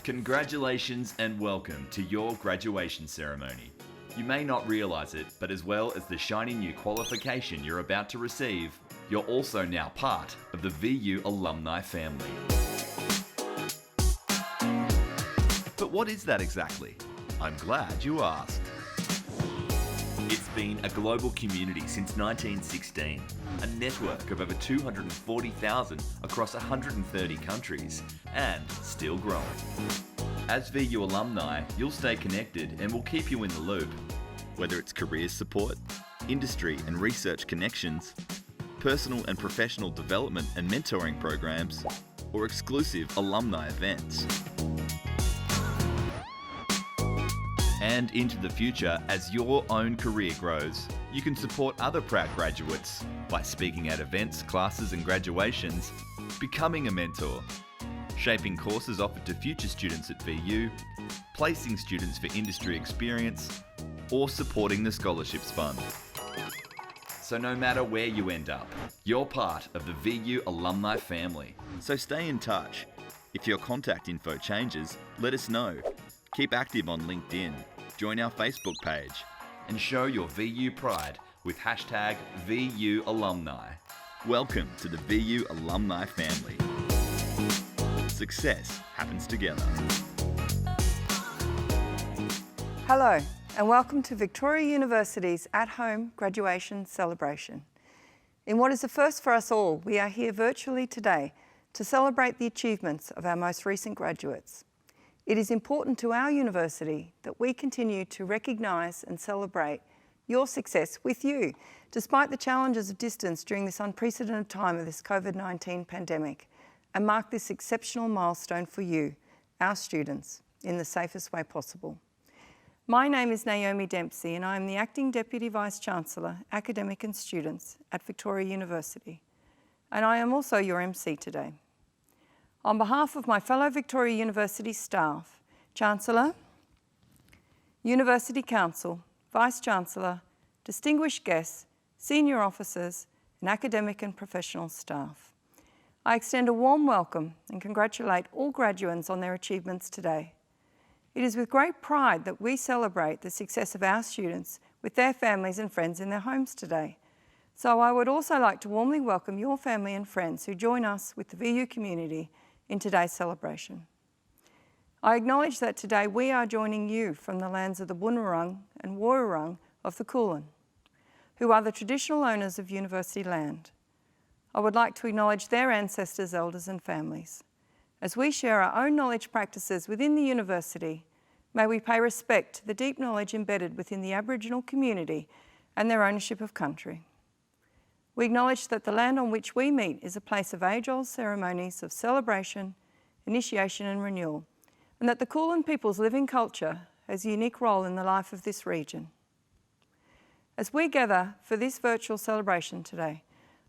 Congratulations and welcome to your graduation ceremony. You may not realise it, but as well as the shiny new qualification you're about to receive, you're also now part of the VU alumni family. But what is that exactly? I'm glad you asked. It's been a global community since 1916, a network of over 240,000 across 130 countries, and still growing. As VU alumni, you'll stay connected and we'll keep you in the loop. Whether it's career support, industry and research connections, personal and professional development and mentoring programs, or exclusive alumni events. And into the future, as your own career grows, you can support other proud graduates by speaking at events, classes and graduations, becoming a mentor, shaping courses offered to future students at VU, placing students for industry experience, or supporting the Scholarships Fund. So no matter where you end up, you're part of the VU alumni family. So stay in touch. If your contact info changes, let us know. Keep active on LinkedIn, join our Facebook page, and show your VU pride with hashtag VU alumni. Welcome to the VU alumni family. Success happens together. Hello, and welcome to Victoria University's at-home graduation celebration. In what is a first for us all, we are here virtually today to celebrate the achievements of our most recent graduates. It is important to our university that we continue to recognise and celebrate your success with you, despite the challenges of distance during this unprecedented time of this COVID-19 pandemic, and mark this exceptional milestone for you, our students, in the safest way possible. My name is Naomi Dempsey and I am the Acting Deputy Vice-Chancellor, Academic and Students at Victoria University. And I am also your MC today. On behalf of my fellow Victoria University staff, Chancellor, University Council, Vice-Chancellor, distinguished guests, senior officers and academic and professional staff, I extend a warm welcome and congratulate all graduates on their achievements today. It is with great pride that we celebrate the success of our students with their families and friends in their homes today. So I would also like to warmly welcome your family and friends who join us with the VU community in today's celebration. I acknowledge that today we are joining you from the lands of the Boonwurrung and Woiwurrung of the Kulin, who are the traditional owners of university land. I would like to acknowledge their ancestors, elders and families. As we share our own knowledge practices within the university, may we pay respect to the deep knowledge embedded within the Aboriginal community and their ownership of country. We acknowledge that the land on which we meet is a place of age-old ceremonies of celebration, initiation and renewal, and that the Kulin people's living culture has a unique role in the life of this region. As we gather for this virtual celebration today,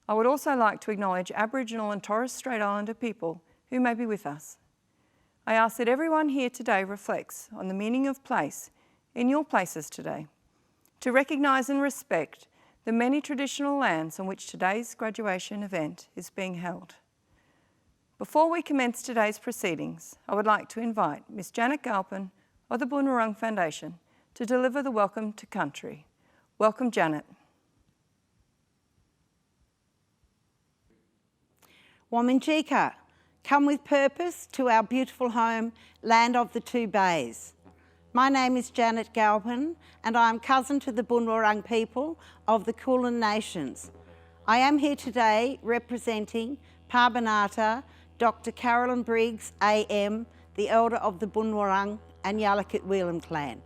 I would also like to acknowledge Aboriginal and Torres Strait Islander people who may be with us. I ask that everyone here today reflects on the meaning of place in your places today, to recognise and respect the many traditional lands on which today's graduation event is being held. Before we commence today's proceedings, I would like to invite Ms. Janet Galpin of the Boonwurrung Foundation to deliver the Welcome to Country. Welcome, Janet. Wominjeka, come with purpose to our beautiful home, land of the two bays. My name is Janet Galpin and I am cousin to the Boonwurrung people of the Kulin Nations. I am here today representing Parbanata, Dr. Carolyn Briggs, AM, the elder of the Boonwurrung and Yalukit Wheelam clan.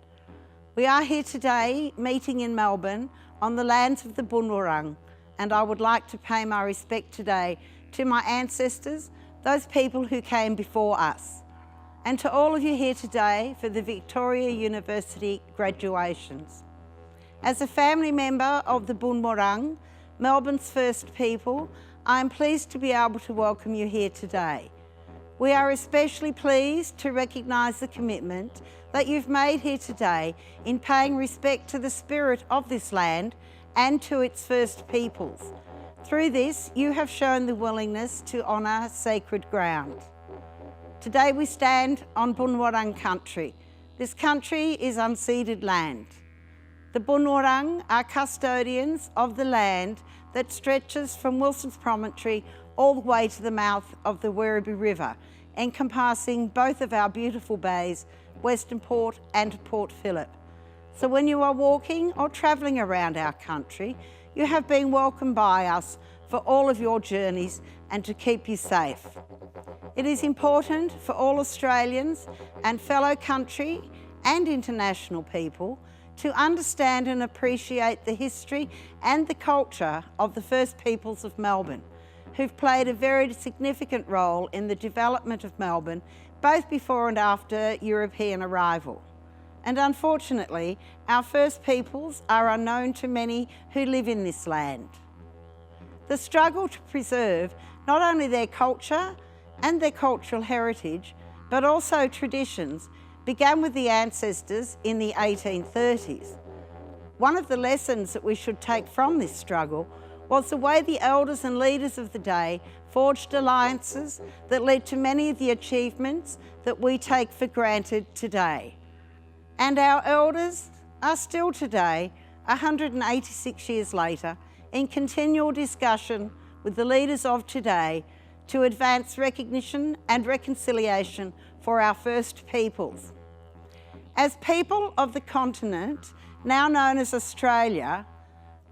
We are here today meeting in Melbourne on the lands of the Boonwurrung, and I would like to pay my respect today to my ancestors, those people who came before us, and to all of you here today for the Victoria University graduations. As a family member of the Boonwurrung, Melbourne's first people, I am pleased to be able to welcome you here today. We are especially pleased to recognise the commitment that you've made here today in paying respect to the spirit of this land and to its first peoples. Through this, you have shown the willingness to honour sacred ground. Today we stand on Bunurong country. This country is unceded land. The Bunurong are custodians of the land that stretches from Wilson's Promontory all the way to the mouth of the Werribee River, encompassing both of our beautiful bays, Western Port and Port Phillip. So when you are walking or travelling around our country, you have been welcomed by us for all of your journeys and to keep you safe. It is important for all Australians and fellow country and international people to understand and appreciate the history and the culture of the First Peoples of Melbourne, who've played a very significant role in the development of Melbourne, both before and after European arrival. And unfortunately, our First Peoples are unknown to many who live in this land. The struggle to preserve not only their culture and their cultural heritage, but also traditions, began with the ancestors in the 1830s. One of the lessons that we should take from this struggle was the way the elders and leaders of the day forged alliances that led to many of the achievements that we take for granted today. And our elders are still today, 186 years later, in continual discussion with the leaders of today to advance recognition and reconciliation for our First Peoples. As people of the continent, now known as Australia,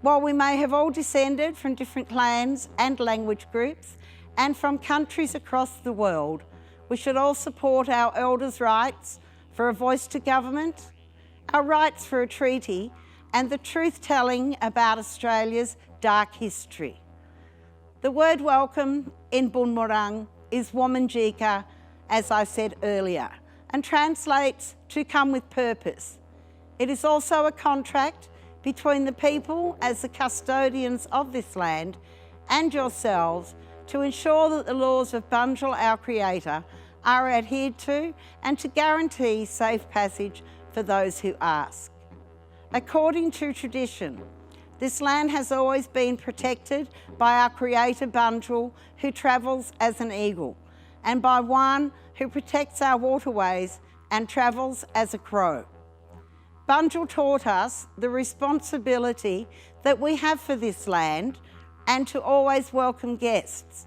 while we may have all descended from different clans and language groups and from countries across the world, we should all support our elders' rights for a voice to government, our rights for a treaty, and the truth-telling about Australia's dark history. The word welcome in Bunurong is Wominjeka, as I said earlier, and translates to come with purpose. It is also a contract between the people as the custodians of this land and yourselves to ensure that the laws of Bunjil, our Creator, are adhered to and to guarantee safe passage for those who ask. According to tradition, this land has always been protected by our Creator Bunjil, who travels as an eagle, and by one who protects our waterways and travels as a crow. Bunjil taught us the responsibility that we have for this land and to always welcome guests.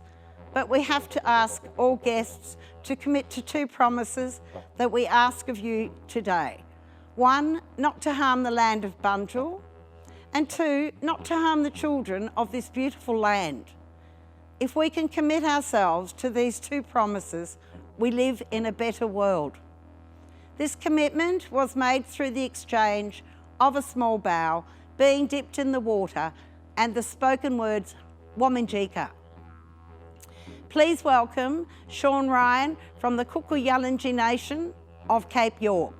But we have to ask all guests to commit to two promises that we ask of you today. One, not to harm the land of Bunjil, and two, not to harm the children of this beautiful land. If we can commit ourselves to these two promises, we live in a better world. This commitment was made through the exchange of a small bow being dipped in the water and the spoken words, Wominjeka. Please welcome Sean Ryan from the Kuku-Yalanji Nation of Cape York.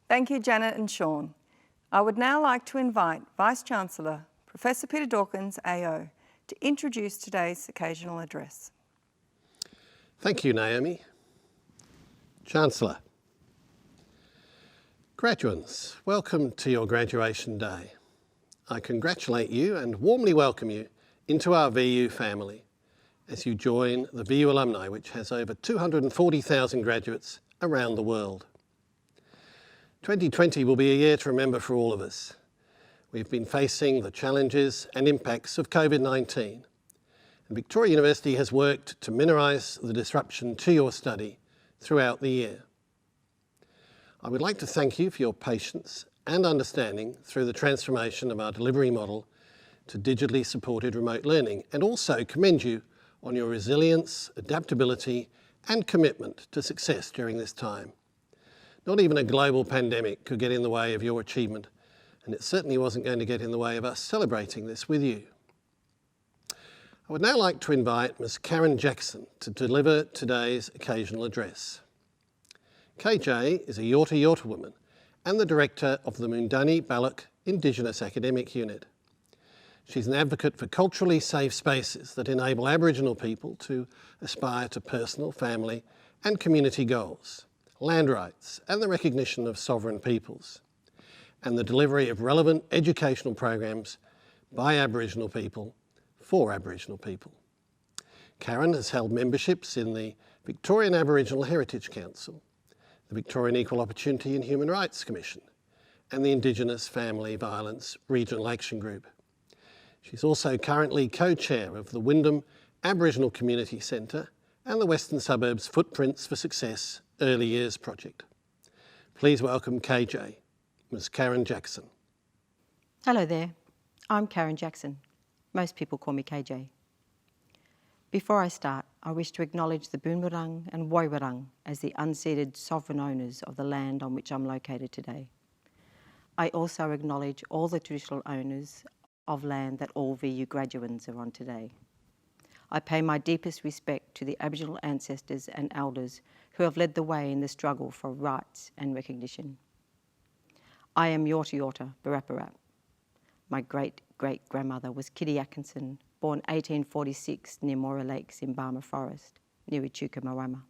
Thank you, Janet and Sean. I would now like to invite Vice-Chancellor, Professor Peter Dawkins, AO, to introduce today's occasional address. Thank you, Naomi. Chancellor. Graduates, welcome to your graduation day. I congratulate you and warmly welcome you into our VU family as you join the VU alumni, which has over 240,000 graduates around the world. 2020 will be a year to remember for all of us. We've been facing the challenges and impacts of COVID-19, and Victoria University has worked to minimise the disruption to your study throughout the year. I would like to thank you for your patience and understanding through the transformation of our delivery model to digitally supported remote learning, and also commend you on your resilience, adaptability and commitment to success during this time. Not even a global pandemic could get in the way of your achievement, and it certainly wasn't going to get in the way of us celebrating this with you. I would now like to invite Ms. Karen Jackson to deliver today's occasional address. KJ is a Yorta Yorta woman and the director of the Moondani Ballock Indigenous Academic Unit. She's an advocate for culturally safe spaces that enable Aboriginal people to aspire to personal, family and community goals, land rights and the recognition of sovereign peoples, and the delivery of relevant educational programs by Aboriginal people for Aboriginal people. Karen has held memberships in the Victorian Aboriginal Heritage Council, the Victorian Equal Opportunity and Human Rights Commission, and the Indigenous Family Violence Regional Action Group. She's also currently co-chair of the Wyndham Aboriginal Community Centre and the Western Suburbs Footprints for Success Early Years Project. Please welcome KJ, Ms. Karen Jackson. Hello there, I'm Karen Jackson. Most people call me KJ. Before I start, I wish to acknowledge the Boonwurrung and Woiwurrung as the unceded sovereign owners of the land on which I'm located today. I also acknowledge all the traditional owners of land that all VU graduates are on today. I pay my deepest respect to the Aboriginal ancestors and elders who have led the way in the struggle for rights and recognition. I am Yorta Yorta Barapparap. My great-great-grandmother was Kitty Atkinson, born 1846 near Moira Lakes in Barmah Forest, near Echuca, Marama.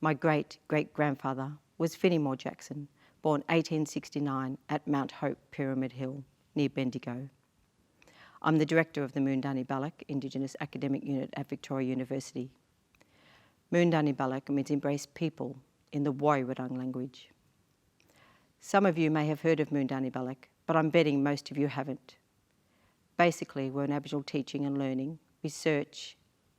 My great-great-grandfather was Finneymore Jackson, born 1869 at Mount Hope Pyramid Hill, near Bendigo. I'm the director of the Moondani Ballock Indigenous Academic Unit at Victoria University. Moondani Ballock means embrace people in the Woiwurrung language. Some of you may have heard of Moondani Ballock, but I'm betting most of you haven't. Basically, we're an Aboriginal teaching and learning, research,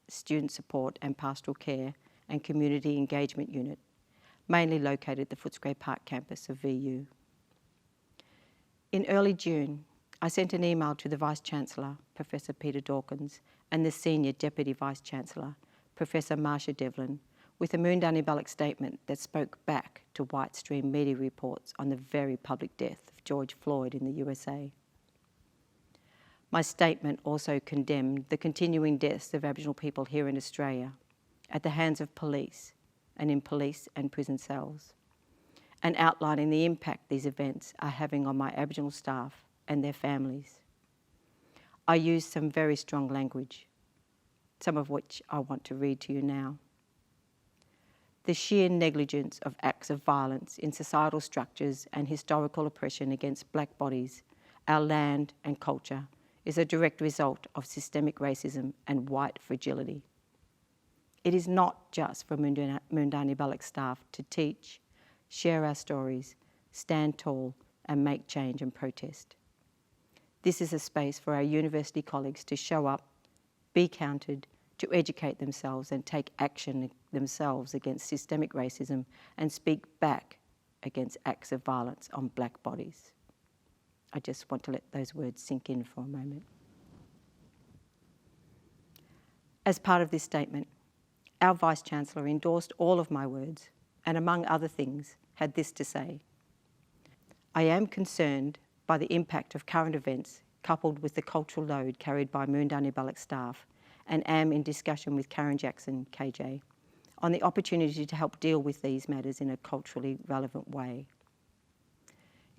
student support and pastoral care and community engagement unit, mainly located at the Footscray Park campus of VU. In early June, I sent an email to the Vice-Chancellor, Professor Peter Dawkins, and the Senior Deputy Vice-Chancellor, Professor Marsha Devlin, with a Moondani Ballock statement that spoke back to White Stream media reports on the very public death of George Floyd in the USA. My statement also condemned the continuing deaths of Aboriginal people here in Australia at the hands of police and in police and prison cells, and outlining the impact these events are having on my Aboriginal staff and their families. I used some very strong language, some of which I want to read to you now. The sheer negligence of acts of violence in societal structures and historical oppression against black bodies, our land and culture is a direct result of systemic racism and white fragility. It is not just for Moondani Ballock staff to teach, share our stories, stand tall and make change and protest. This is a space for our university colleagues to show up, be counted, to educate themselves and take action themselves against systemic racism and speak back against acts of violence on black bodies. I just want to let those words sink in for a moment. As part of this statement, our Vice-Chancellor endorsed all of my words and, among other things, had this to say: I am concerned by the impact of current events coupled with the cultural load carried by Moondani Ballock staff, and am in discussion with Karen Jackson, KJ, on the opportunity to help deal with these matters in a culturally relevant way.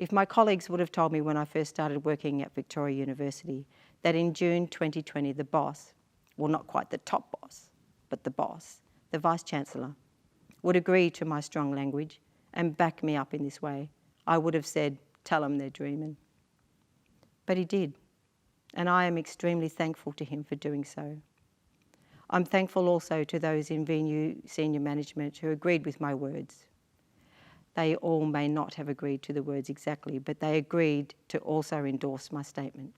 If my colleagues would have told me when I first started working at Victoria University that in June 2020 the boss, well not quite the top boss, but the boss, the Vice-Chancellor, would agree to my strong language and back me up in this way, I would have said, tell them they're dreaming. But he did, and I am extremely thankful to him for doing so. I'm thankful also to those in VNU senior management who agreed with my words. They all may not have agreed to the words exactly, but they agreed to also endorse my statement.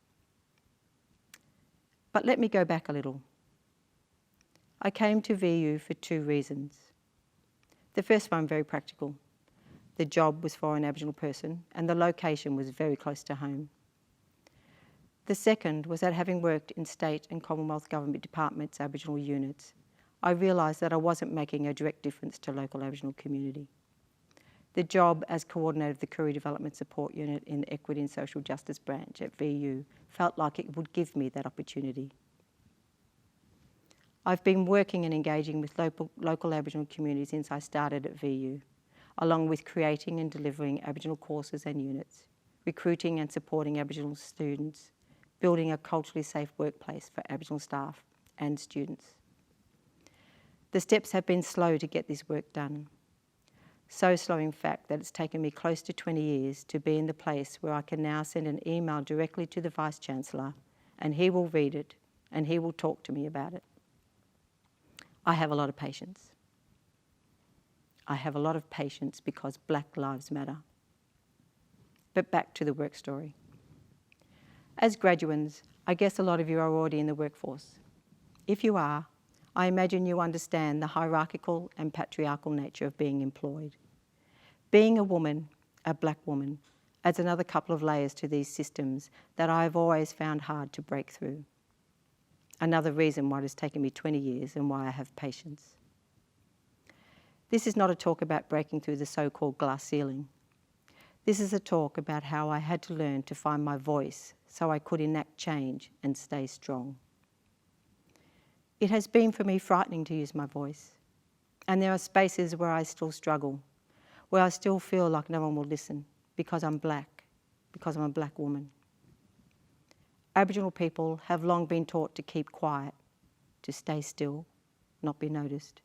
But let me go back a little. I came to VU for 2 reasons. The first one, very practical. The job was for an Aboriginal person and the location was very close to home. The second was that having worked in state and Commonwealth government departments' Aboriginal units, I realised that I wasn't making a direct difference to local Aboriginal community. The job as coordinator of the Career Development Support Unit in the Equity and Social Justice branch at VU felt like it would give me that opportunity. I've been working and engaging with local Aboriginal communities since I started at VU, along with creating and delivering Aboriginal courses and units, recruiting and supporting Aboriginal students, building a culturally safe workplace for Aboriginal staff and students. The steps have been slow to get this work done. So slow, in fact, that it's taken me close to 20 years to be in the place where I can now send an email directly to the Vice-Chancellor and he will read it and he will talk to me about it. I have a lot of patience. I have a lot of patience because Black Lives Matter. But back to the work story. As graduates, I guess a lot of you are already in the workforce. If you are, I imagine you understand the hierarchical and patriarchal nature of being employed. Being a woman, a Black woman, adds another couple of layers to these systems that I have always found hard to break through. Another reason why it has taken me 20 years and why I have patience. This is not a talk about breaking through the so-called glass ceiling. This is a talk about how I had to learn to find my voice so I could enact change and stay strong. It has been for me frightening to use my voice. And there are spaces where I still struggle, where I still feel like no one will listen because I'm Black, because I'm a Black woman. Aboriginal people have long been taught to keep quiet, to stay still, not be noticed,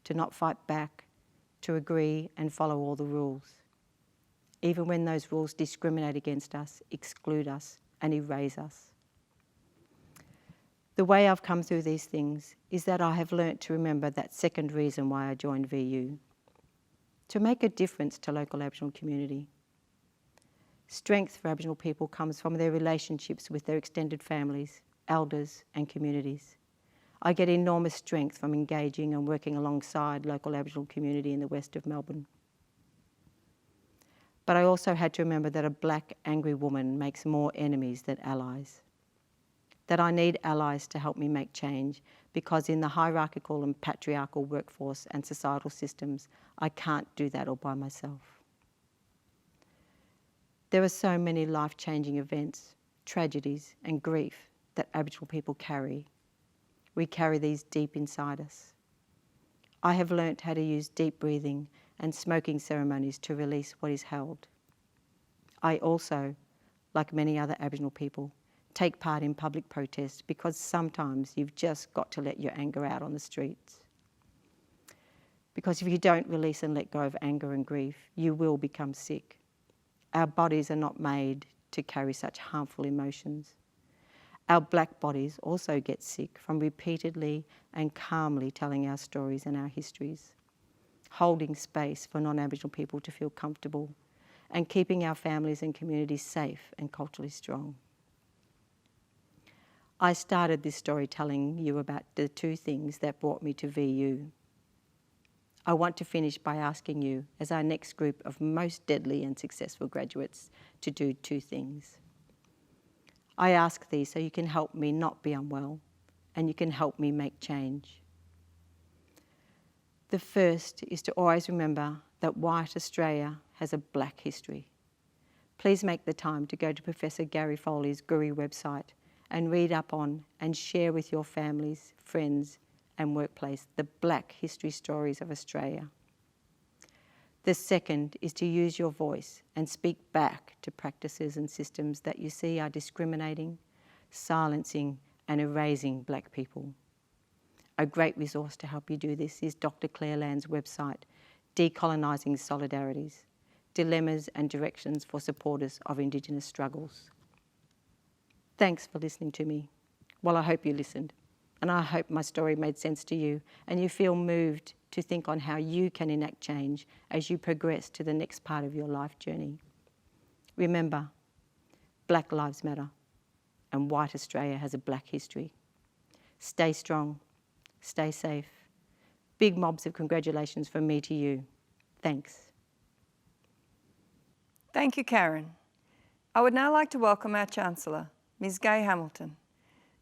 to not fight back, to agree and follow all the rules, even when those rules discriminate against us, exclude us, and erase us. The way I've come through these things is that I have learnt to remember that second reason why I joined VU, to make a difference to local Aboriginal community. Strength for Aboriginal people comes from their relationships with their extended families, elders and communities. I get enormous strength from engaging and working alongside local Aboriginal community in the west of Melbourne. But I also had to remember that a Black angry woman makes more enemies than allies. That I need allies to help me make change because in the hierarchical and patriarchal workforce and societal systems, I can't do that all by myself. There are so many life-changing events, tragedies and grief that Aboriginal people carry. We carry these deep inside us. I have learnt how to use deep breathing and smoking ceremonies to release what is held. I also, like many other Aboriginal people, take part in public protests because sometimes you've just got to let your anger out on the streets. Because if you don't release and let go of anger and grief, you will become sick. Our bodies are not made to carry such harmful emotions. Our Black bodies also get sick from repeatedly and calmly telling our stories and our histories, holding space for non-Aboriginal people to feel comfortable, and keeping our families and communities safe and culturally strong. I started this story telling you about the 2 things that brought me to VU. I want to finish by asking you, as our next group of most deadly and successful graduates, to do 2 things. I ask these so you can help me not be unwell and you can help me make change. The first is to always remember that white Australia has a Black history. Please make the time to go to Professor Gary Foley's Guri website and read up on and share with your families, friends and workplace the Black history stories of Australia. The second is to use your voice and speak back to practices and systems that you see are discriminating, silencing and erasing Black people. A great resource to help you do this is Dr. Claire Land's website, Decolonising Solidarities, Dilemmas and Directions for Supporters of Indigenous Struggles. Thanks for listening to me. Well, I hope you listened, and I hope my story made sense to you and you feel moved to think on how you can enact change as you progress to the next part of your life journey. Remember, Black Lives Matter and white Australia has a Black history. Stay strong, stay safe. Big mobs of congratulations from me to you. Thanks. Thank you, Karen. I would now like to welcome our Chancellor, Ms. Gay Hamilton.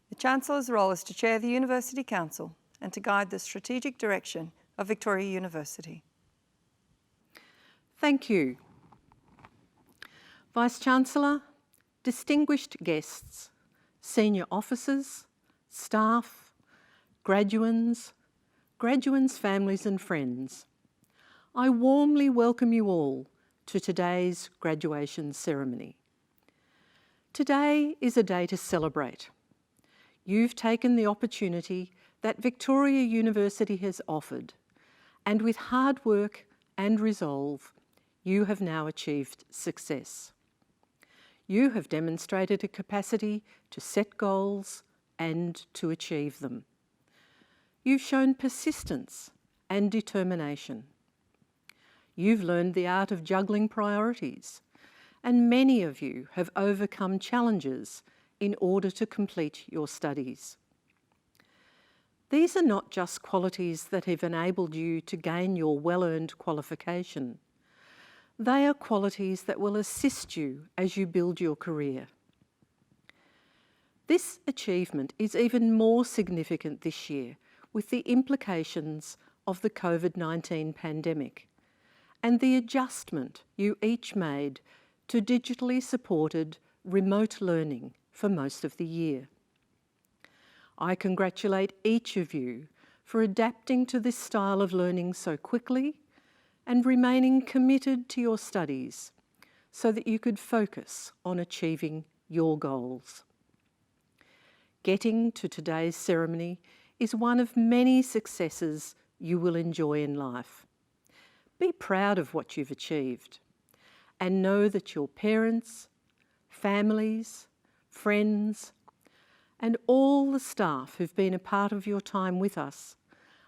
The Chancellor's role is to chair the University Council and to guide the strategic direction of Victoria University. Thank you. Vice-Chancellor, distinguished guests, senior officers, staff, graduands, families and friends, I warmly welcome you all to today's graduation ceremony. Today is a day to celebrate. You've taken the opportunity that Victoria University has offered, and with hard work and resolve, you have now achieved success. You have demonstrated a capacity to set goals and to achieve them. You've shown persistence and determination. You've learned the art of juggling priorities, and many of you have overcome challenges in order to complete your studies. These are not just qualities that have enabled you to gain your well-earned qualification. They are qualities that will assist you as you build your career. This achievement is even more significant this year with the implications of the COVID-19 pandemic and the adjustment you each made to digitally supported remote learning for most of the year. I congratulate each of you for adapting to this style of learning so quickly and remaining committed to your studies so that you could focus on achieving your goals. Getting to today's ceremony is one of many successes you will enjoy in life. Be proud of what you've achieved and know that your parents, families, friends, and all the staff who've been a part of your time with us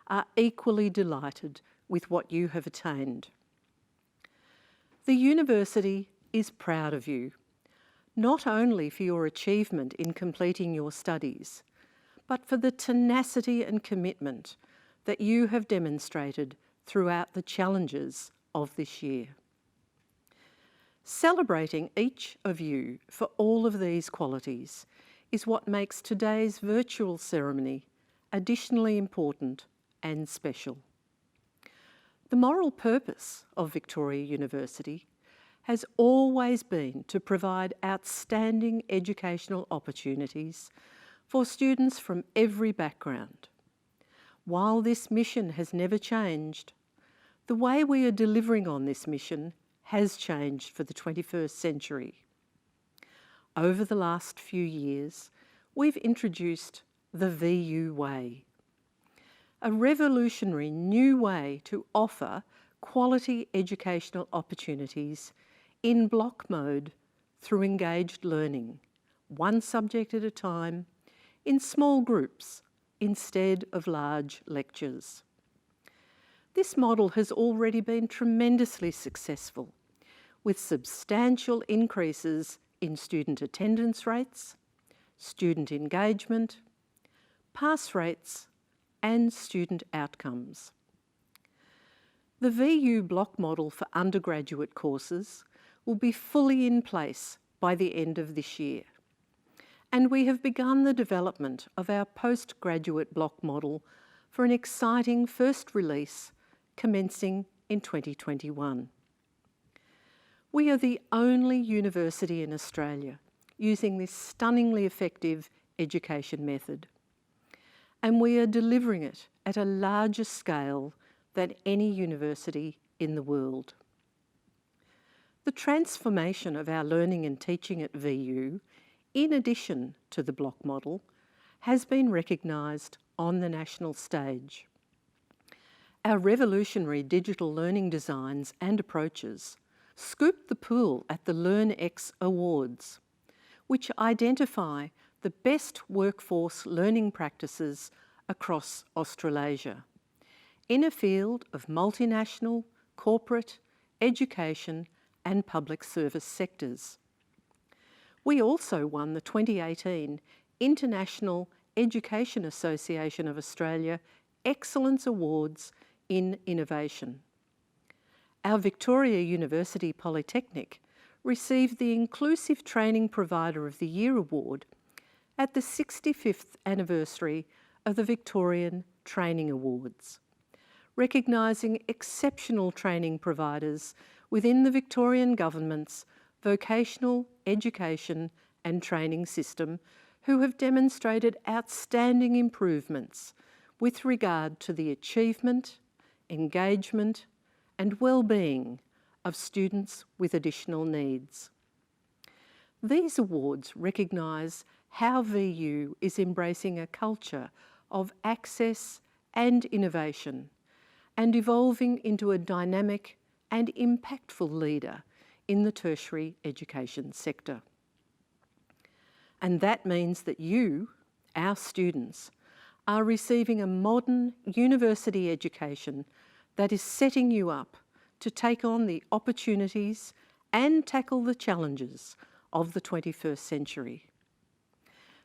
are equally delighted with what you have attained. The university is proud of you, not only for your achievement in completing your studies, but for the tenacity and commitment that you have demonstrated throughout the challenges of this year. Celebrating each of you for all of these qualities is what makes today's virtual ceremony additionally important and special. The moral purpose of Victoria University has always been to provide outstanding educational opportunities for students from every background. While this mission has never changed, the way we are delivering on this mission has changed for the 21st century. Over the last few years, we've introduced the VU Way, a revolutionary new way to offer quality educational opportunities in block mode through engaged learning, one subject at a time, in small groups instead of large lectures. This model has already been tremendously successful, with substantial increases in student attendance rates, student engagement, pass rates, and student outcomes. The VU block model for undergraduate courses will be fully in place by the end of this year, and we have begun the development of our postgraduate block model for an exciting first release commencing in 2021. We are the only university in Australia using this stunningly effective education method, and we are delivering it at a larger scale than any university in the world. The transformation of our learning and teaching at VU, in addition to the block model, has been recognised on the national stage. Our revolutionary digital learning designs and approaches scooped the pool at the LearnX Awards, which identify the best workforce learning practices across Australasia in a field of multinational, corporate, education and public service sectors. We also won the 2018 International Education Association of Australia Excellence Awards in Innovation. Our Victoria University Polytechnic received the Inclusive Training Provider of the Year award at the 65th anniversary of the Victorian Training Awards, recognising exceptional training providers within the Victorian Government's vocational education and training system who have demonstrated outstanding improvements with regard to the achievement, engagement and well-being of students with additional needs. These awards recognise how VU is embracing a culture of access and innovation and evolving into a dynamic and impactful leader in the tertiary education sector. And that means that you, our students, are receiving a modern university education that is setting you up to take on the opportunities and tackle the challenges of the 21st century.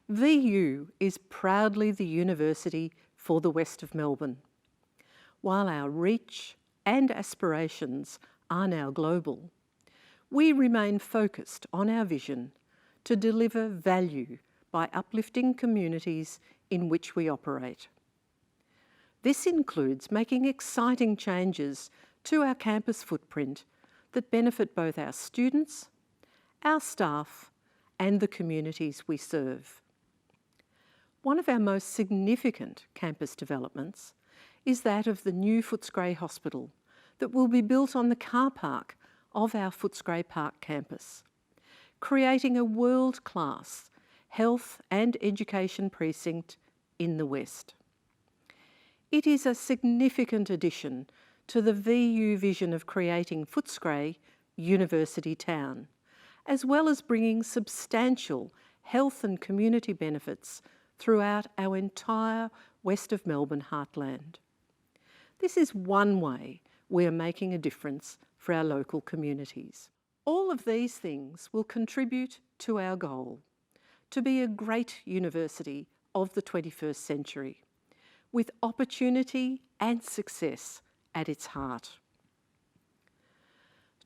VU is proudly the university for the West of Melbourne. While our reach and aspirations are now global, we remain focused on our vision to deliver value by uplifting communities in which we operate. This includes making exciting changes to our campus footprint that benefit both our students, our staff, and the communities we serve. One of our most significant campus developments is that of the new Footscray Hospital that will be built on the car park of our Footscray Park campus, creating a world-class health and education precinct in the West. It is a significant addition to the VU vision of creating Footscray University Town, as well as bringing substantial health and community benefits throughout our entire West of Melbourne heartland. This is one way we are making a difference for our local communities. All of these things will contribute to our goal to be a great university of the 21st century, with opportunity and success at its heart.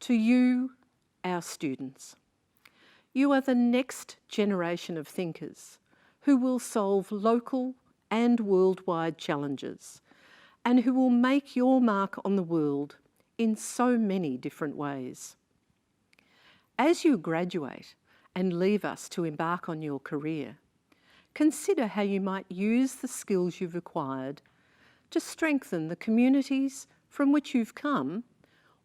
To you, our students, you are the next generation of thinkers who will solve local and worldwide challenges and who will make your mark on the world in so many different ways. As you graduate and leave us to embark on your career, consider how you might use the skills you've acquired to strengthen the communities from which you've come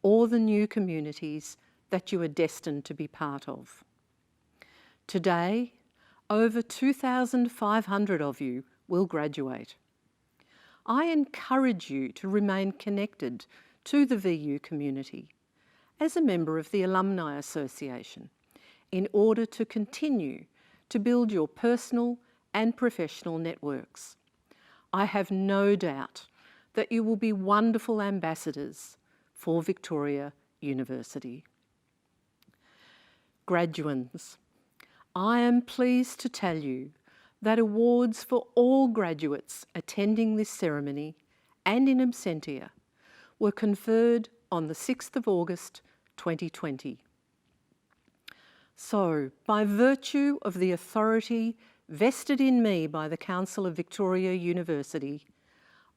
or the new communities that you are destined to be part of. Today, over 2,500 of you will graduate. I encourage you to remain connected to the VU community as a member of the Alumni Association in order to continue to build your personal and professional networks. I have no doubt that you will be wonderful ambassadors for Victoria University. Graduands, I am pleased to tell you that awards for all graduates attending this ceremony and in absentia were conferred on the 6th of August 2020. So, by virtue of the authority vested in me by the Council of Victoria University,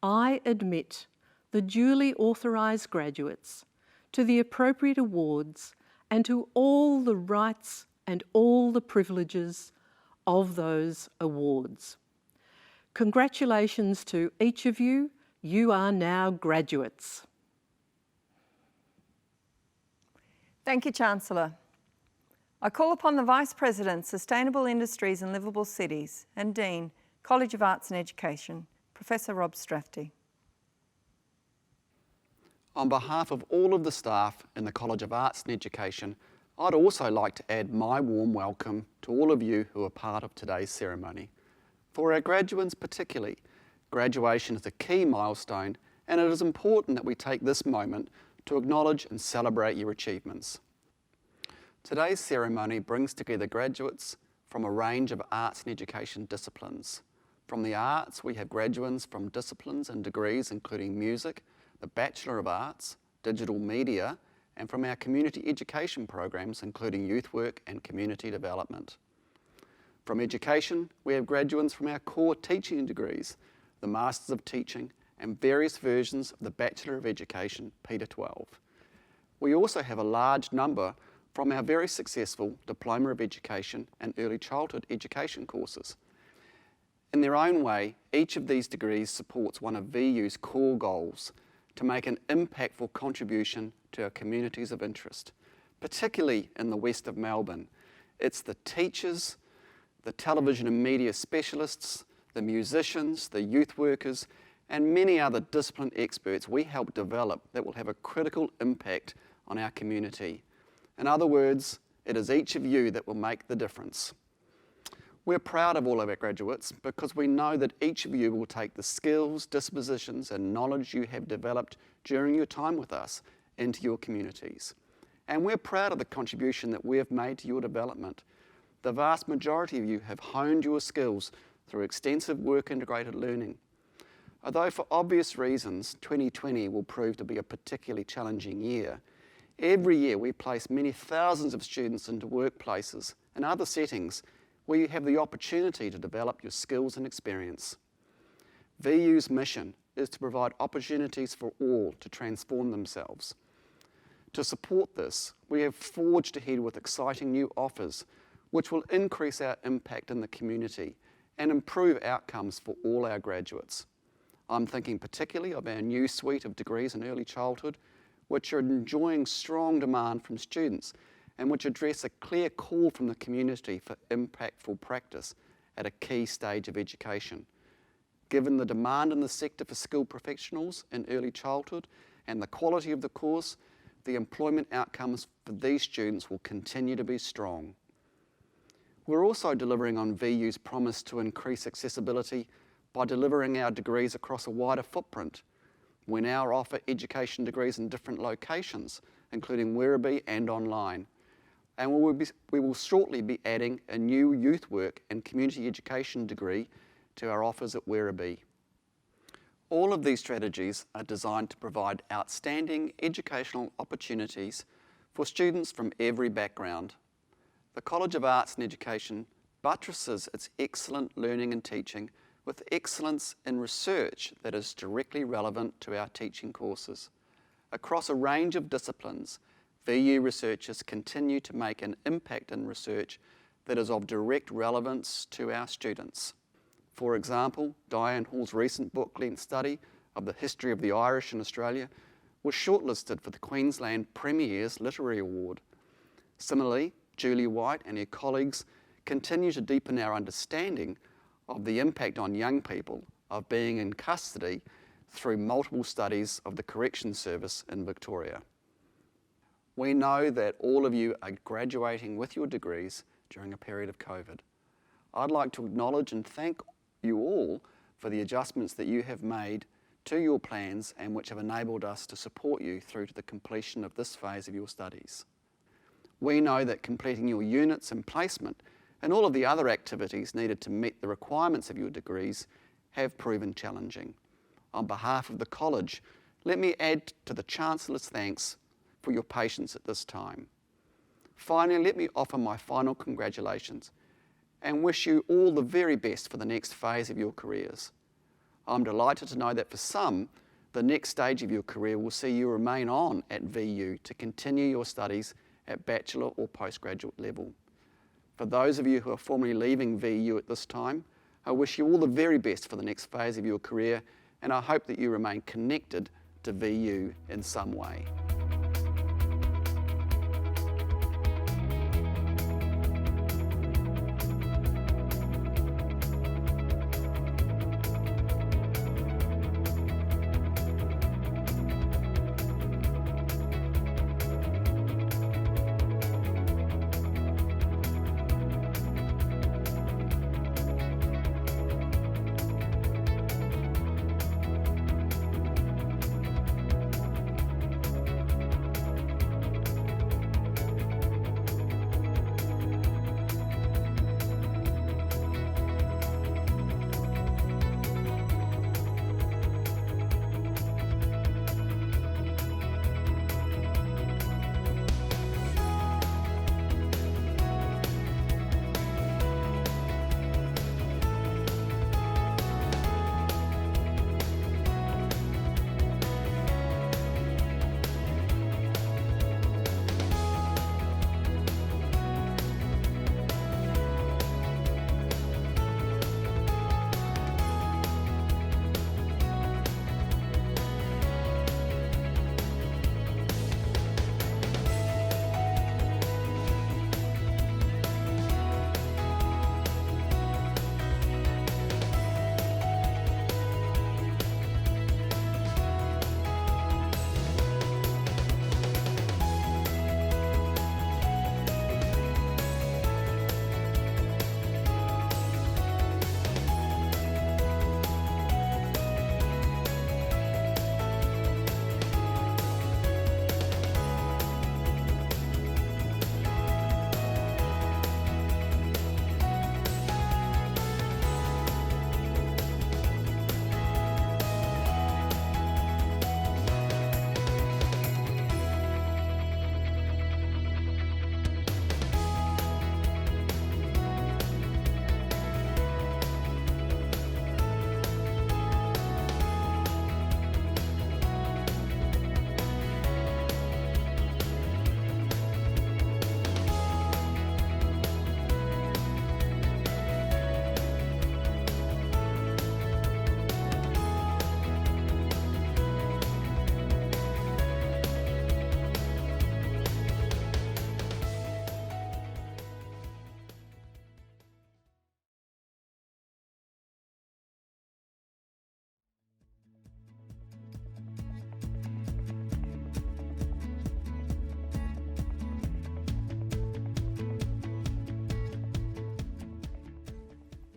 I admit the duly authorised graduates to the appropriate awards and to all the rights and all the privileges of those awards. Congratulations to each of you. You are now graduates. Thank you, Chancellor. I call upon the Vice President, Sustainable Industries and Livable Cities, and Dean, College of Arts and Education, Professor Rob Strafty. On behalf of all of the staff in the College of Arts and Education, I'd also like to add my warm welcome to all of you who are part of today's ceremony. For our graduates particularly, graduation is a key milestone, and it is important that we take this moment to acknowledge and celebrate your achievements. Today's ceremony brings together graduates from a range of arts and education disciplines. From the arts, we have graduates from disciplines and degrees including music, the Bachelor of Arts, digital media, and from our community education programs including youth work and community development. From education, we have graduates from our core teaching degrees, the Masters of Teaching, and various versions of the Bachelor of Education, Peter 12. We also have a large number from our very successful Diploma of Education and Early Childhood Education courses. In their own way, each of these degrees supports one of VU's core goals, to make an impactful contribution to our communities of interest, particularly in the west of Melbourne. It's the teachers, the television and media specialists, the musicians, the youth workers, and many other discipline experts we help develop that will have a critical impact on our community. In other words, it is each of you that will make the difference. We're proud of all of our graduates because we know that each of you will take the skills, dispositions, and knowledge you have developed during your time with us into your communities. And we're proud of the contribution that we have made to your development. The vast majority of you have honed your skills through extensive work-integrated learning. Although for obvious reasons, 2020 will prove to be a particularly challenging year, every year we place many thousands of students into workplaces and other settings where you have the opportunity to develop your skills and experience. VU's mission is to provide opportunities for all to transform themselves. To support this, we have forged ahead with exciting new offers which will increase our impact in the community and improve outcomes for all our graduates. I'm thinking particularly of our new suite of degrees in early childhood, which are enjoying strong demand from students and which address a clear call from the community for impactful practice at a key stage of education. Given the demand in the sector for skilled professionals in early childhood and the quality of the course, the employment outcomes for these students will continue to be strong. We're also delivering on VU's promise to increase accessibility by delivering our degrees across a wider footprint. We now offer education degrees in different locations, including Werribee and online. And we will shortly be adding a new youth work and community education degree to our offers at Werribee. All of these strategies are designed to provide outstanding educational opportunities for students from every background. The College of Arts and Education buttresses its excellent learning and teaching with excellence in research that is directly relevant to our teaching courses. Across a range of disciplines, VU researchers continue to make an impact in research that is of direct relevance to our students. For example, Diane Hall's recent book-length study of the history of the Irish in Australia was shortlisted for the Queensland Premier's Literary Award. Similarly, Julie White and her colleagues continue to deepen our understanding of the impact on young people of being in custody through multiple studies of the Corrections Service in Victoria. We know that all of you are graduating with your degrees during a period of COVID. I'd like to acknowledge and thank you all for the adjustments that you have made to your plans and which have enabled us to support you through to the completion of this phase of your studies. We know that completing your units and placement and all of the other activities needed to meet the requirements of your degrees have proven challenging. On behalf of the college, let me add to the Chancellor's thanks for your patience at this time. Finally, let me offer my final congratulations and wish you all the very best for the next phase of your careers. I'm delighted to know that for some, the next stage of your career will see you remain on at VU to continue your studies at bachelor or postgraduate level. For those of you who are formally leaving VU at this time, I wish you all the very best for the next phase of your career, and I hope that you remain connected to VU in some way.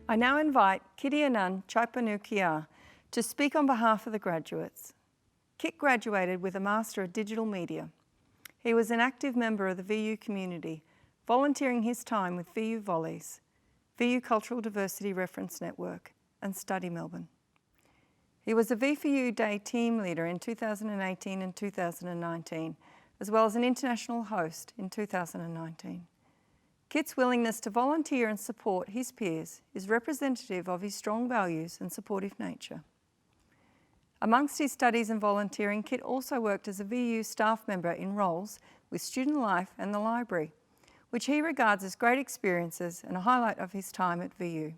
I now invite Kirianan Chaipanukia to speak on behalf of the graduates. Kit graduated with a Master of Digital Media. He was an active member of the VU community, volunteering his time with VU Volleys, VU Cultural Diversity Reference Network, and Study Melbourne. He was a V4U Day team leader in 2018 and 2019, as well as an international host in 2019. Kit's willingness to volunteer and support his peers is representative of his strong values and supportive nature. Amongst his studies and volunteering, Kit also worked as a VU staff member in roles with Student Life and the Library, which he regards as great experiences and a highlight of his time at VU.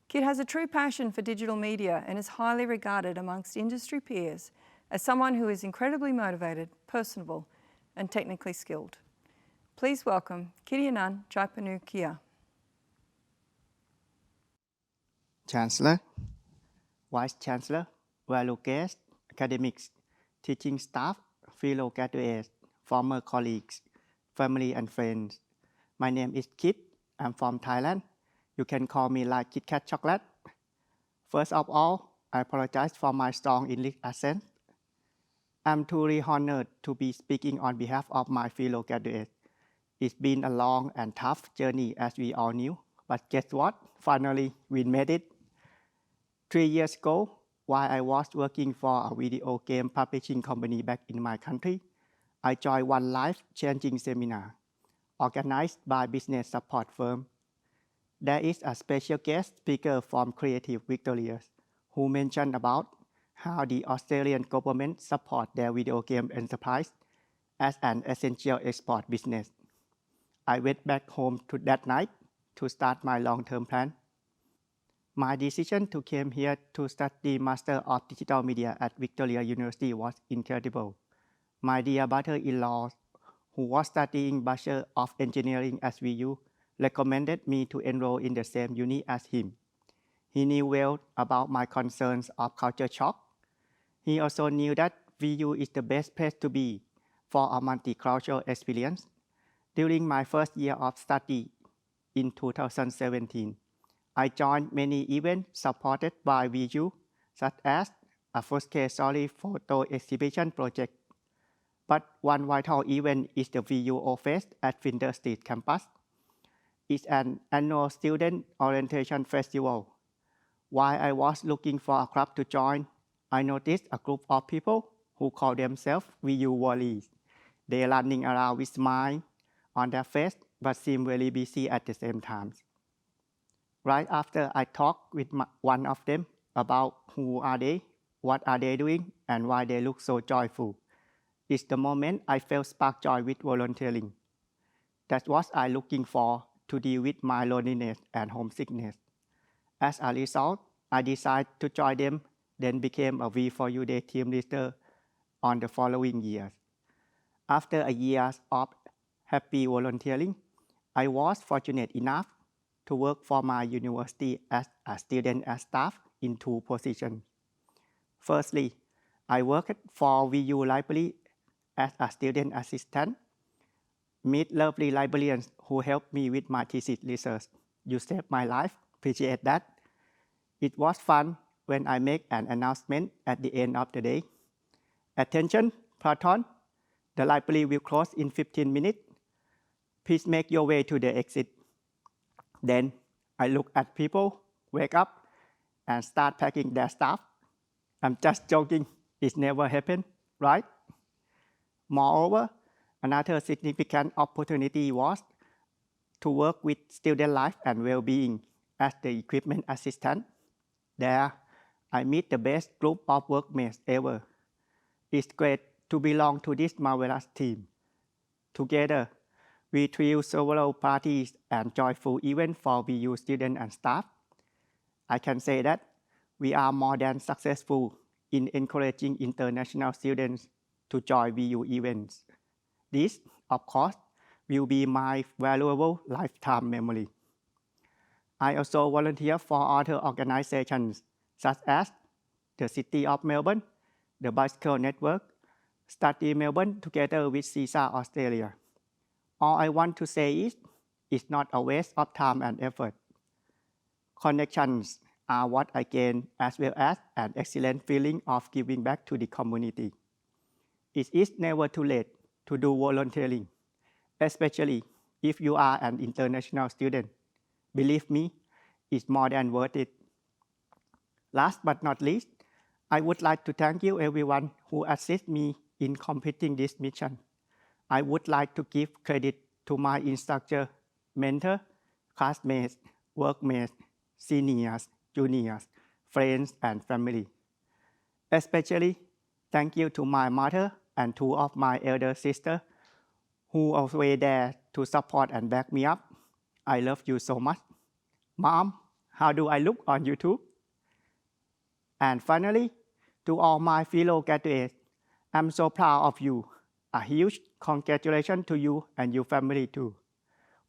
Kit has a true passion for digital media and is highly regarded amongst industry peers as someone who is incredibly motivated, personable, and technically skilled. Please welcome Kirianan Chaipanukia. Chancellor, Vice Chancellor, valued guests, academics, teaching staff, fellow graduates, former colleagues, family and friends. My name is Kit. I'm from Thailand. You can call me like Kit Kat Chocolate. First of all, I apologize for my strong English accent. I'm truly honored to be speaking on behalf of my fellow graduates. It's been a long and tough journey as we all knew, but guess what? Finally, we made it. 3 years ago, while I was working for a video game publishing company back in my country, I joined one life-changing seminar organized by business support firm. There is a special guest speaker from Creative Victoria who mentioned about how the Australian government support their video game enterprise as an essential export business. I went back home that night to start my long-term plan. My decision to come here to study Master of Digital Media at Victoria University was incredible. My dear brother-in-law, who was studying Bachelor of Engineering at VU, recommended me to enroll in the same uni as him. He knew well about my concerns of culture shock. He also knew that VU is the best place to be for a multicultural experience. During my first year of study in 2017, I joined many events supported by VU, such as a Footscray photo exhibition project. But one vital event is the VU Fest at Flinders Street campus. It's an annual student orientation festival. While I was looking for a club to join, I noticed a group of people who call themselves VU Warriors. They're running around with smiles on their face, but seem very busy at the same time. Right after I talked with one of them about who are they, what are they doing, and why they look so joyful. It's the moment I felt spark joy with volunteering. That's what I'm looking for to deal with my loneliness and homesickness. As a result, I decided to join them, then became a V4U Day team leader on the following years. After a year of happy volunteering, I was fortunate enough to work for my university as a student and staff in 2 positions. Firstly, I worked for VU Library as a student assistant. Meet lovely librarians who helped me with my thesis research. You saved my life. Appreciate that. It was fun when I make an announcement at the end of the day. Attention, Platon. The library will close in 15 minutes. Please make your way to the exit. Then I look at people, wake up, and start packing their stuff. I'm just joking. It never happened, right? Moreover, another significant opportunity was to work with student life and well-being as the equipment assistant. There, I meet the best group of workmates ever. It's great to belong to this marvelous team. Together, we threw several parties and joyful events for VU students and staff. I can say that we are more than successful in encouraging international students to join VU events. This, of course, will be my valuable lifetime memory. I also volunteer for other organizations such as the City of Melbourne, the Bicycle Network, Study Melbourne together with CISA Australia. All I want to say is, it's not a waste of time and effort. Connections are what I gain, as well as an excellent feeling of giving back to the community. It is never too late to do volunteering, especially if you are an international student. Believe me, it's more than worth it. Last but not least, I would like to thank you everyone who assisted me in completing this mission. I would like to give credit to my instructor, mentor, classmates, workmates, seniors, juniors, friends, and family. Especially, thank you to my mother and two of my elder sisters who are always there to support and back me up. I love you so much. Mom, how do I look on YouTube? And finally, to all my fellow graduates, I'm so proud of you. A huge congratulations to you and your family too.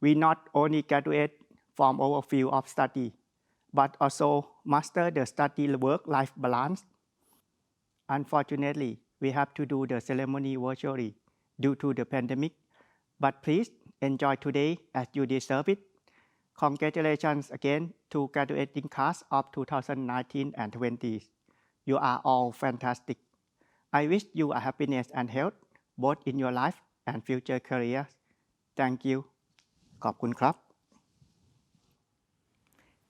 We not only graduate from our field of study, but also master the study-work-life balance. Unfortunately, we have to do the ceremony virtually due to the pandemic, but please enjoy today as you deserve it. Congratulations again to graduating class of 2019 and 20. You are all fantastic. I wish you a happiness and health, both in your life and future careers. Thank you. ขอบคุณครับ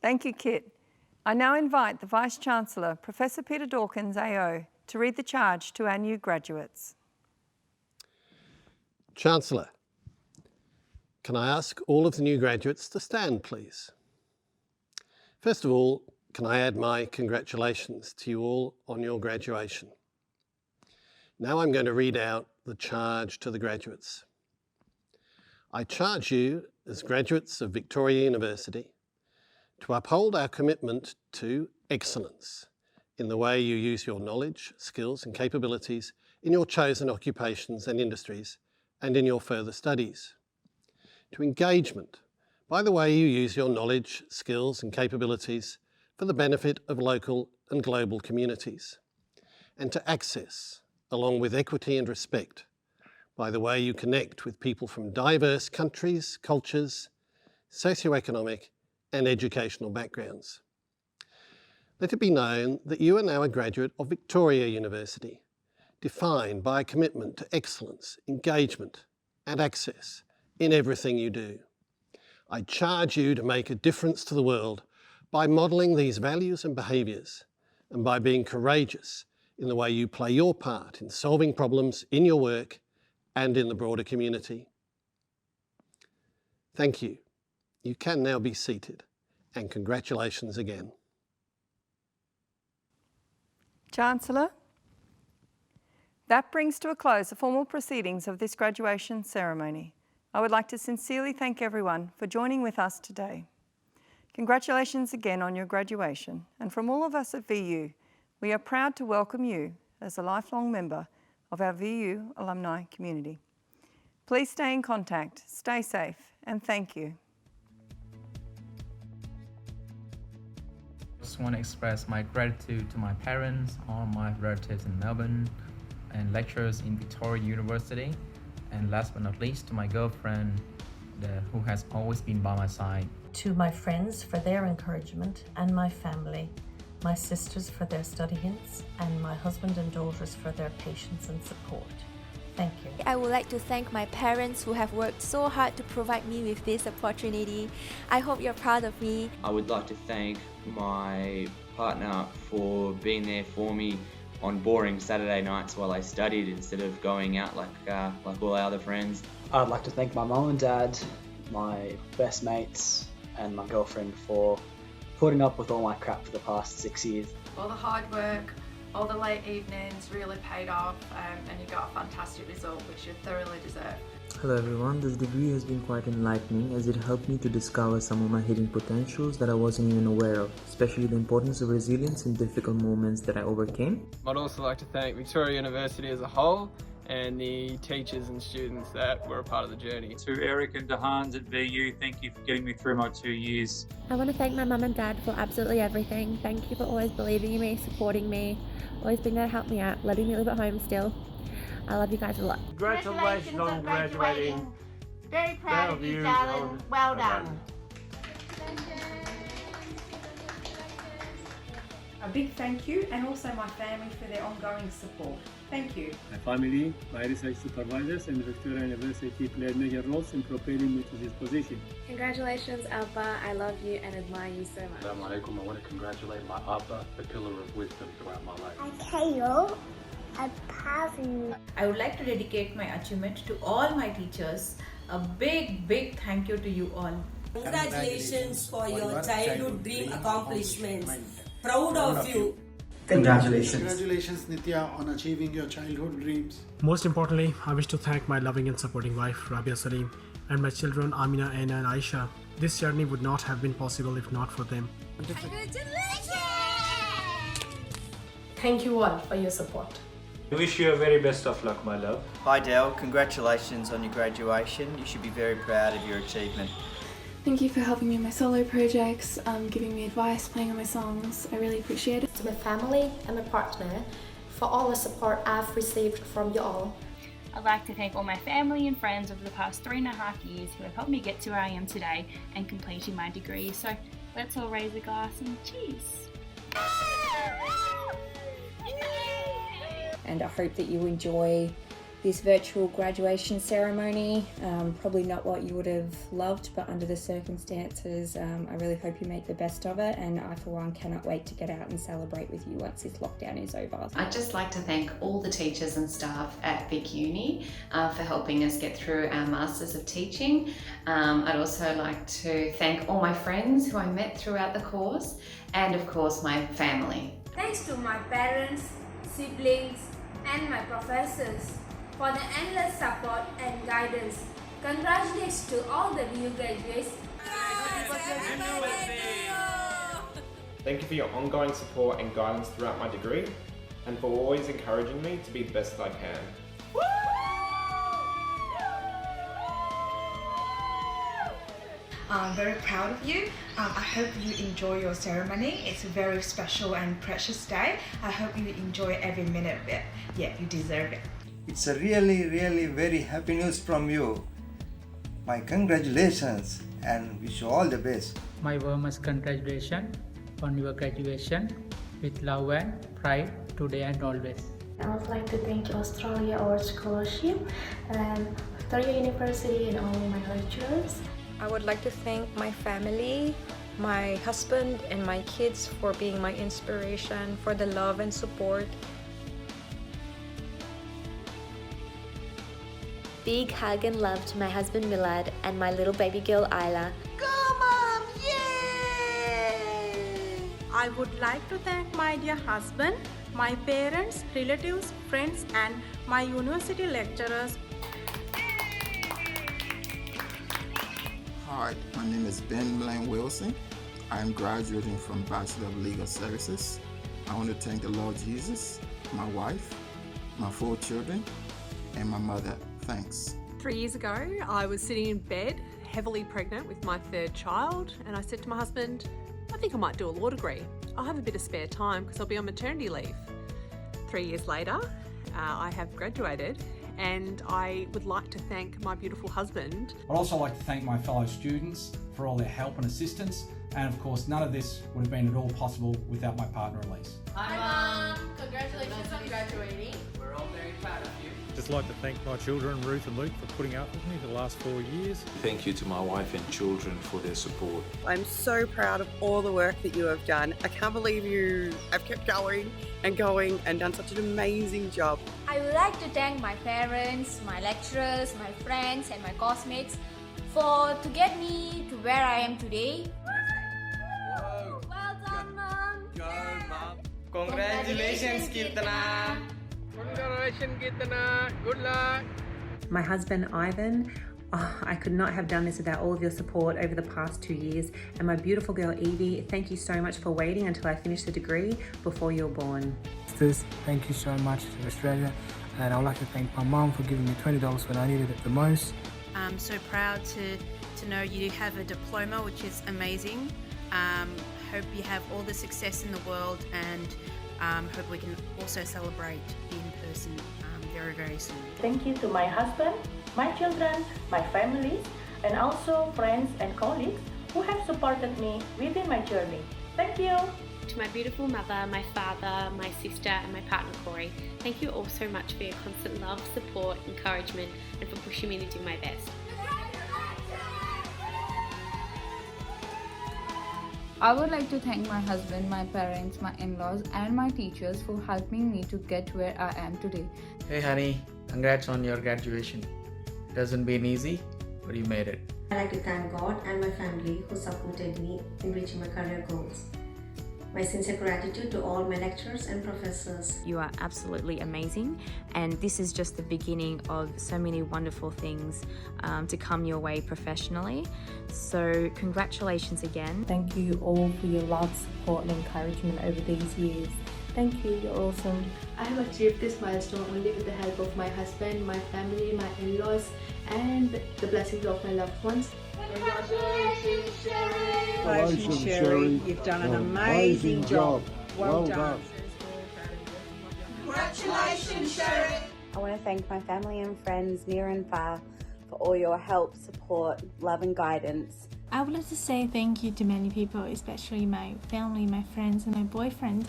Thank you, Kit. I now invite the Vice Chancellor, Professor Peter Dawkins, AO, to read the charge to our new graduates. Chancellor, can I ask all of the new graduates to stand, please? First of all, can I add my congratulations to you all on your graduation? Now I'm going to read out the charge to the graduates. I charge you, as graduates of Victoria University, to uphold our commitment to excellence in the way you use your knowledge, skills and capabilities in your chosen occupations and industries and in your further studies. To engagement by the way you use your knowledge, skills and capabilities for the benefit of local and global communities. And to access, along with equity and respect, by the way you connect with people from diverse countries, cultures, socioeconomic and educational backgrounds. Let it be known that you are now a graduate of Victoria University, defined by a commitment to excellence, engagement and access in everything you do. I charge you to make a difference to the world by modelling these values and behaviours and by being courageous in the way you play your part in solving problems in your work and in the broader community. Thank you. You can now be seated, and congratulations again. Chancellor, that brings to a close the formal proceedings of this graduation ceremony. I would like to sincerely thank everyone for joining with us today. Congratulations again on your graduation, and from all of us at VU, we are proud to welcome you as a lifelong member of our VU alumni community. Please stay in contact, stay safe, and thank you. I just want to express my gratitude to my parents, all my relatives in Melbourne, and lecturers in Victoria University, and last but not least to my girlfriend who has always been by my side. To my friends for their encouragement, and my family, my sisters for their study hints, and my husband and daughters for their patience and support. Thank you. I would like to thank my parents who have worked so hard to provide me with this opportunity. I hope you're proud of me. I would like to thank my partner for being there for me on boring Saturday nights while I studied instead of going out like all our other friends. I'd like to thank my mum and dad, my best mates and my girlfriend for putting up with all my crap for the past 6 years. All the hard work, all the late evenings really paid off, and you got a fantastic result which you thoroughly deserve. Hello everyone, this degree has been quite enlightening as it helped me to discover some of my hidden potentials that I wasn't even aware of, especially the importance of resilience in difficult moments that I overcame. I'd also like to thank Victoria University as a whole and the teachers and students that were a part of the journey. To Eric and Dehans at VU, thank you for getting me through my 2 years. I want to thank my mum and dad for absolutely everything. Thank you for always believing in me, supporting me, always being there to help me out, letting me live at home still. I love you guys a lot. Congratulations on graduating. Very proud of you, darling. Well done. A big thank you, and also my family for their ongoing support. Thank you. My family, my research supervisors, and Victoria University played major roles in propelling me to this position. Congratulations, Abba. I love you and admire you so much. Assalamu alaikum. I want to congratulate my Abba, the pillar of wisdom throughout my life. I would like to dedicate my achievement to all my teachers. A big thank you to you all. Congratulations for your childhood dream accomplishments. Proud of you. Congratulations. Congratulations, Nitya, on achieving your childhood dreams. Most importantly, I wish to thank my loving and supporting wife, Rabia Salim, and my children, Amina, Anna, and Aisha. This journey would not have been possible if not for them. Congratulations! Thank you all for your support. I wish you a very best of luck, my love. Hi Dale, congratulations on your graduation. You should be very proud of your achievement. Thank you for helping me in my solo projects, giving me advice, playing on my songs. I really appreciate it. To my family and my partner for all the support I've received from you all. I'd like to thank all my family and friends over the past 3.5 years who have helped me get to where I am today and completing my degree. So let's all raise a glass and cheers. And I hope that you enjoy this virtual graduation ceremony. Probably not what you would have loved, but under the circumstances, I really hope you make the best of it, and I for one cannot wait to get out and celebrate with you once this lockdown is over. I'd just like to thank all the teachers and staff at Vic Uni for helping us get through our Masters of Teaching. I'd also like to thank all my friends who I met throughout the course, and of course my family. Thanks to my parents, siblings, and my professors for the endless support and guidance. Congratulations to all the new graduates. Thank you for your ongoing support and guidance throughout my degree, and for always encouraging me to be the best I can. I'm very proud of you. I hope you enjoy your ceremony. It's a very special and precious day. I hope you enjoy every minute of it. Yeah, you deserve it. It's a really very happy news from you. My congratulations and wish you all the best. My warmest congratulations on your graduation with love and pride today and always. I would like to thank Australia Award Scholarship and Victoria University and all my lecturers. I would like to thank my family, my husband and my kids for being my inspiration, for the love and support. Big hug and love to my husband Milad and my little baby girl Isla. Go Mom! Yay! I would like to thank my dear husband, my parents, relatives, friends and my university lecturers. Hi, my name is Blaine Wilson. I am graduating from Bachelor of Legal Services. I want to thank the Lord Jesus, my wife, my 4 children, and my mother. Thanks. 3 years ago, I was sitting in bed, heavily pregnant with my 3rd child, and I said to my husband, I think I might do a law degree. I'll have a bit of spare time because I'll be on maternity leave. 3 years later, I have graduated, and I would like to thank my beautiful husband. I'd also like to thank my fellow students for all their help and assistance, and of course none of this would have been at all possible without my partner Elise. Hi Mom! Congratulations on graduating. We're all very proud of you. Just like to thank my children Ruth and Luke for putting up with me for the last 4 years. Thank you to my wife and children for their support. I'm so proud of all the work that you have done. I can't believe you have kept going and done such an amazing job. I would like to thank my parents, my lecturers, my friends and my classmates to get me to where I am today. Whoa. Well done, Mom! Go, Mom! Congratulations, Kirtana! Congratulations, Kirtana! Good luck! My husband, Ivan, I could not have done this without all of your support over the past 2 years. And my beautiful girl, Evie, thank you so much for waiting until I finished the degree before you were born. Thank you so much to Australia, and I'd like to thank my mum for giving me $20 when I needed it the most. I'm so proud to know you have a diploma, which is amazing. Hope you have all the success in the world, and hope we can also celebrate in person very soon. Thank you to my husband, my children, my family, and also friends and colleagues who have supported me within my journey. Thank you! To my beautiful mother, my father, my sister and my partner Corey, thank you all so much for your constant love, support, encouragement and for pushing me to do my best. I would like to thank my husband, my parents, my in-laws and my teachers for helping me to get where I am today. Hey honey, congrats on your graduation. It hasn't been easy, but you made it. I'd like to thank God and my family who supported me in reaching my career goals. My sincere gratitude to all my lecturers and professors. You are absolutely amazing, and this is just the beginning of so many wonderful things to come your way professionally. So congratulations again. Thank you all for your love, support and encouragement over these years. Thank you, you're awesome. I have achieved this milestone only with the help of my husband, my family, my in-laws and the blessings of my loved ones. Congratulations, Sherry. You've done an amazing job. Well done. Congratulations, Sherry. I want to thank my family and friends near and far for all your help, support, love and guidance. I would like to say thank you to many people, especially my family, my friends and my boyfriend.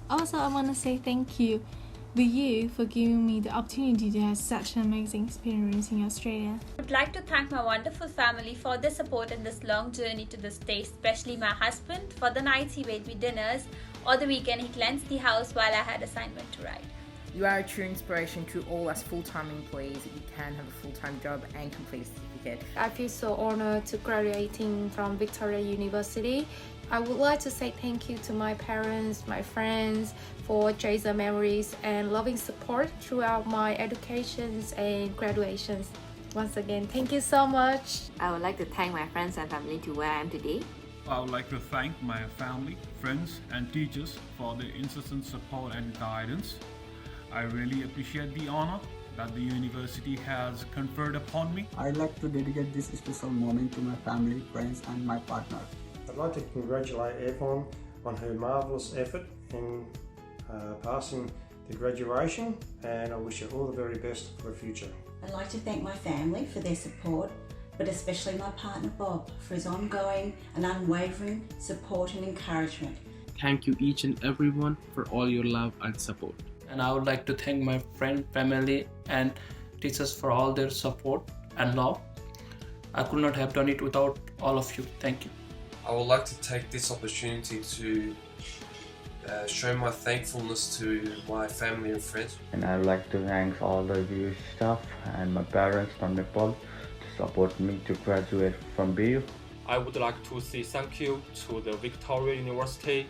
Also, I want to say thank you to you for giving me the opportunity to have such an amazing experience in Australia. I would like to thank my wonderful family for their support in this long journey to the States, especially my husband for the nights he made me dinners or the weekend he cleansed the house while I had assignment to write. You are a true inspiration to all us full-time employees that you can have a full-time job and complete a certificate. I feel so honored to graduating from Victoria University. I would like to say thank you to my parents, my friends for treasure memories and loving support throughout my educations and graduations. Once again, thank you so much. I would like to thank my friends and family to where I am today. I would like to thank my family, friends and teachers for their incessant support and guidance. I really appreciate the honor that the university has conferred upon me. I'd like to dedicate this special moment to my family, friends and my partner. I'd like to congratulate Yvonne on her marvellous effort in passing the graduation, and I wish her all the very best for the future. I'd like to thank my family for their support, but especially my partner Bob for his ongoing and unwavering support and encouragement. Thank you each and everyone for all your love and support. And I would like to thank my friend, family and teachers for all their support and love. I could not have done it without all of you. Thank you. I would like to take this opportunity to show my thankfulness to my family and friends. And I would like to thank all the VU staff and my parents from Nepal to support me to graduate from VU. I would like to say thank you to the Victoria University,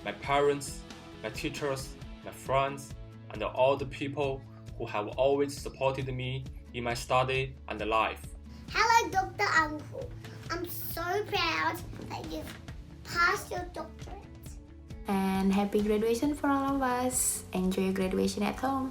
my parents, my teachers, my friends, and all the people who have always supported me in my study and life. Hello, Dr. Uncle. I'm so proud that you've passed your doctorate. And happy graduation for all of us. Enjoy your graduation at home.